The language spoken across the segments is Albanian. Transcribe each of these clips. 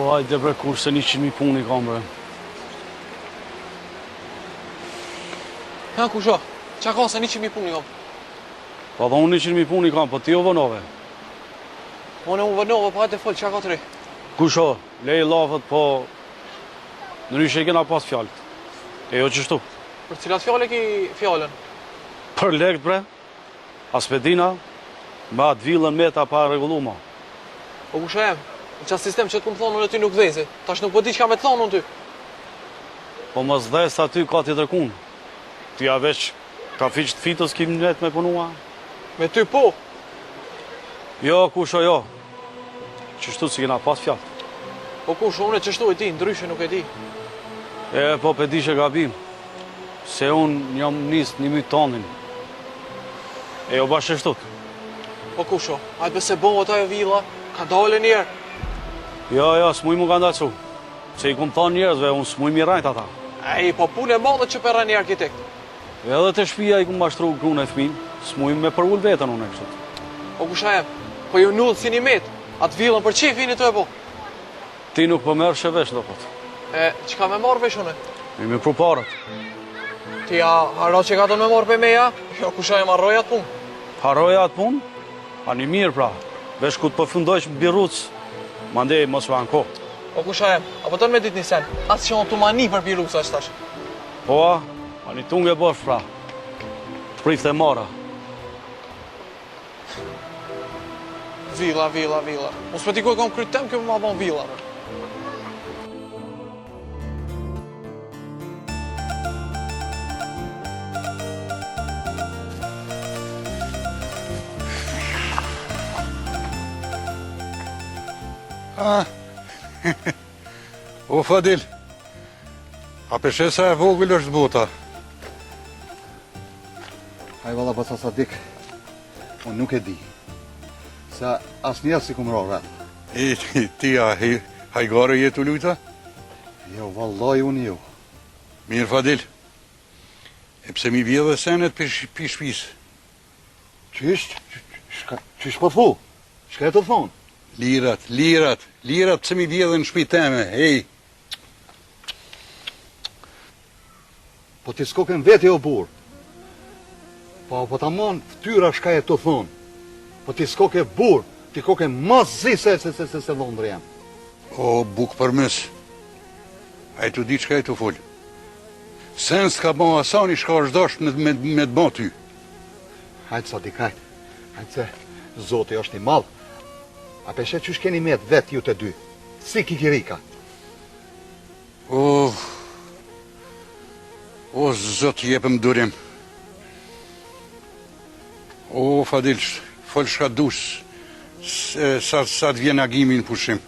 hajde bre, kur se 100.000 puni kam bre. Ha, kusho? Qa ka se 100.000 puni kam? Pa dhe unë 100.000 puni kam, po ti o vënove. Unë u vënove, pa hajde fol, qa ka të re? Kusho, lej lafët, po... Nëryshe i kena pas fjallët. E jo qështu. Për cilat fjallë ki fjallën? Për lekt bre, aspedina, me atë villën me ta pa regulluma. Po kusho jem? Në qatë sistem që të këmë thonë unë e ty nuk dhezi. Tash nuk po di që ka me të thonë unë ty. Po më zdhes aty ka tjetër kun. Ty a veç trafiq të fitës kim net me punua. Me ty po? Jo, kusho jo. Qështu si kena pas fjallë. Po kusho, unë e qështu e ti, ndryshe nuk e di. E, po pe di që gabim. Se unë jam nisë 1 tonin. E jo bashkështut. Po kusho, hajtë bese bo ata e villa, ka dole njerë. Jo, s'muj mu ka ndacu. Se i kum thonë njerëzve, unë s'muj mirajt ata. Ej, po punë e madhe që përra një arkitekt. Edhe të shpia i kum mashtru grune e fmin, s'muj me përull vetën unë e kështut. Po kusha jem, po ju nullë si një metë, atë villën për qi fini të e po. Ti nuk po merë shevesh do pot. E, që ka me marrë vesh une? Mi me pru parët. Ti a haro që ka të me marrë për meja? Jo, kusha jem arroj atë punë. Haroja atë punë? A një mirë pra. Vesh ku të përfundojsh biruc, mandej mos va në kohë. Po kusha jem, apo tërë me dit një sen, atë që onë të mani për biruca që tash. Po a një tungë e bosh pra. Prift e mara. Villa. Mos me tikoj kom kryt tem, kjo më ma bon villa. O Fadil, a peshe sa e vogël është bota? Haj valla pas Sadik, unë nuk e di. Se asë njerë si kumë rora. Ti a hajgare jetu lujta? Jo, vallaj unë jo. Mirë Fadil, e pse mi vjedhe senet pi shpis? Qysh po thu? Shka e të thonë? Lirat pse mi vjedhe në shpi teme, hej. Po ti s'koken veti o burë. Po ta mon ftyra shka e të thonë. Po ti s'koke burë, ti koke mas zi se Londrë jam. O, buk për mës. A e tu di qka e tu full. Sen s'ka bon asani shka është dosh me të bon ty. Hajtë Sadik, hajtë se Zoti është i malë. A peshe qysh keni met vetë ju të dy? Si kikirika? O, Zot jepëm durim. O, Fadil, fol shka dush, sa të vjen agimi në pushim.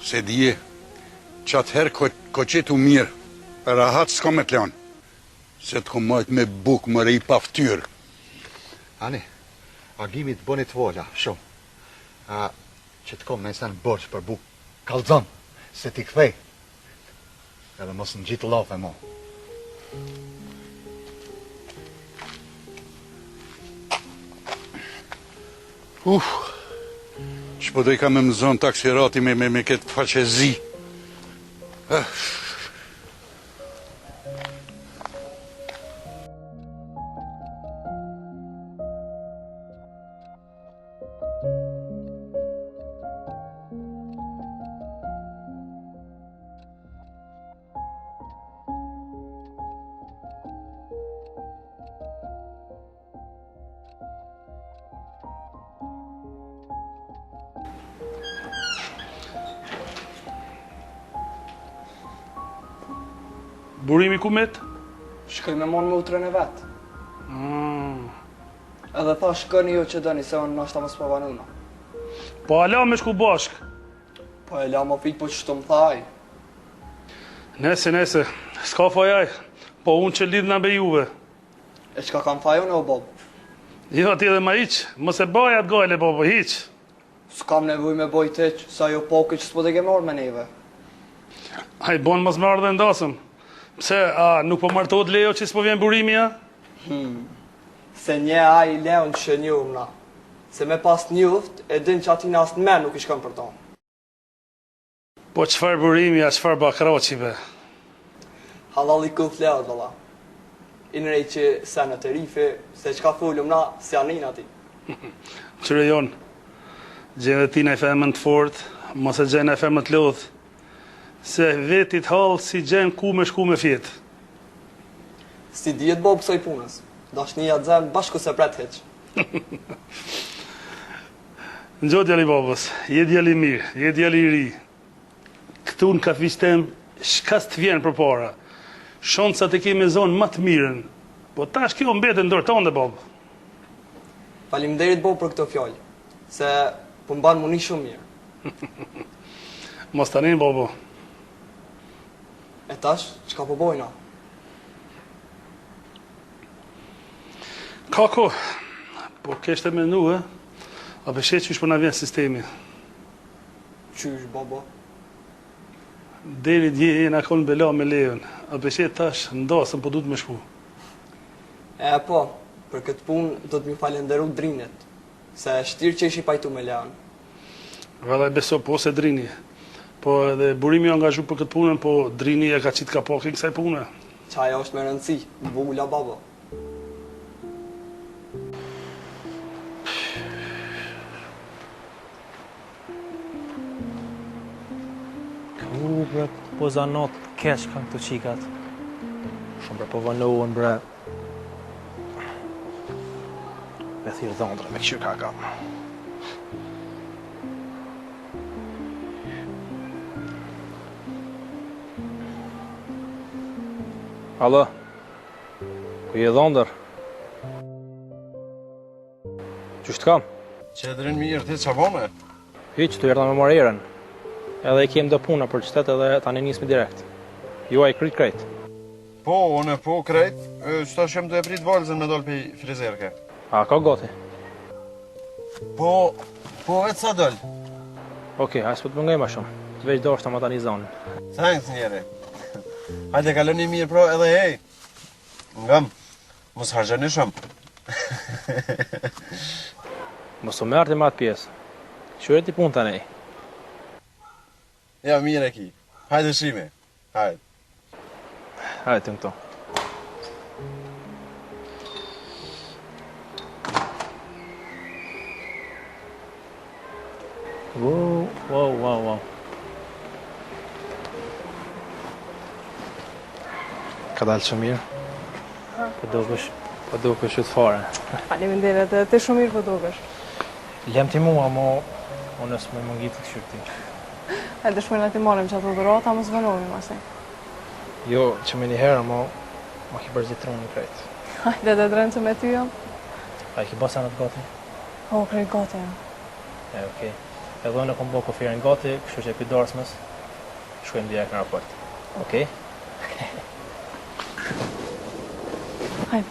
Se dje, qatë herë ko qetu mirë, për rahat s'ka me të leon. Se të komajt me buk më rej pa ftyrë. Ani, agimi të bëni të vola, shumë. Që të kom nëjsen bërç për buk, kalzon, se ti kthej. Edhe mos në gjitë lafe mo. Që po dojka me mëzon taksirati me këtë faqezi. Burimi ku met? Shkoj me mon me utrën e vetë. Edhe tha shkoni ju që dëni, se unë nashta mos po vanuna. Po ala me shku bashk. Po e la më fit, po qështu më thaj. Nese, s'ka fajaj. Po unë që lidhna be juve. E qka kam thaj unë o bob? Jo, ti edhe ma iq. Mos e baj atë gajle, bobo, hiq. S'kam nevoj me boj teq, sa jo poke që s'po dhe ke marrë me neve. Haj, bon mos marrë dhe ndasëm. Pse, a nuk po martohet lejo që s'po vjen burimi, a? Se nje a i leon që njëm na. Se me pas njuft, e din që ati nas në men nuk i shkon për tonë. Po çfarë burimi, a çfarë bakraqive? Halali këll fleat, valla. Inërej që se në të rife, se qka folum na, se anin ati. Qëre jonë, gjenë dhe tina i femën të fort, mos e gjenë e femën të lodhë, se vetit halë si gjenë ku me shku me fjetë. Si djetë bo pësoj punës, dashnia të zemë bashku se pret heq. Në gjotë djali babës, je djali mirë, je djali i ri. Këtu në kafistem, shka s'të vjenë për para. Shonë sa të kemi zonë më të mirën, po tash kjo mbete në dorë tonë dhe babë. Faleminderit bo për këto fjallë, se po mban muni shumë mirë. Mos tani, babo. E tash, qka po bojna? Kako, po keshte menu, a beshet që shpo na vjen sistemi. Qysh, babo? Deri dje e na konë bela me lejon, a beshet tash ndasën po du të me shku. E po, për këtë punë do të mi falenderu drinet, se shtirë që ishi pajtu me lejan. Valla e beso, po se drini. Po edhe burimi jo angazhu për këtë punën, po drini e ka qitë kapakin kësaj punë. Qaja është me rëndësi, bula babo. Bre, po zanot keq kanë këto qikat. Shumë bre, po vanohen bre. Me thirë dhondra, me këshirë kaka. Alo, ku je dhondër? Qështë kam? Qedrin mirë, ti qa bome? Hiq, të erdha me marreren. Edhe i kem do puna për qëtet edhe tani nismi direkt. Juaj kryt krejt. Po, une po krejt, qëta shem të e prit valzën me dollë për frizerke. A, ka gati? Po vetë sa dollë. Okej, hajtë s'po të mëngaj ma shumë. Të veç do është të ma tani zonin. Thanks njeri. Hajde kaloni mirë pro edhe hej. Ngam, mos hargjani shumë. Mos u merti ma atë pjesë. Qyre ti pun të nej. Ja, mirë e ki. Hajde shime. Hajde. Hajde të në këto. Wow. Ka dalë që mirë? Po dukesh të fare. Faleminderit, edhe ti shumë mirë po dukesh. Lem ti mua, mo unë s'me mëngit të këshyrë ti. E dëshmojnë ti marrim që ato dhurata, mos vënohemi masi. Jo, që me një herë, mo ki bërzit trunë krejt. Hajde dhe drenë që me ty jam. A i ki basa në të gati? O, krejt gati jam. Okej. Edhe unë e kom bo kofirin gati, kështu që e pi dorësmës, shkojmë direkt në raport. Okej? Hajde.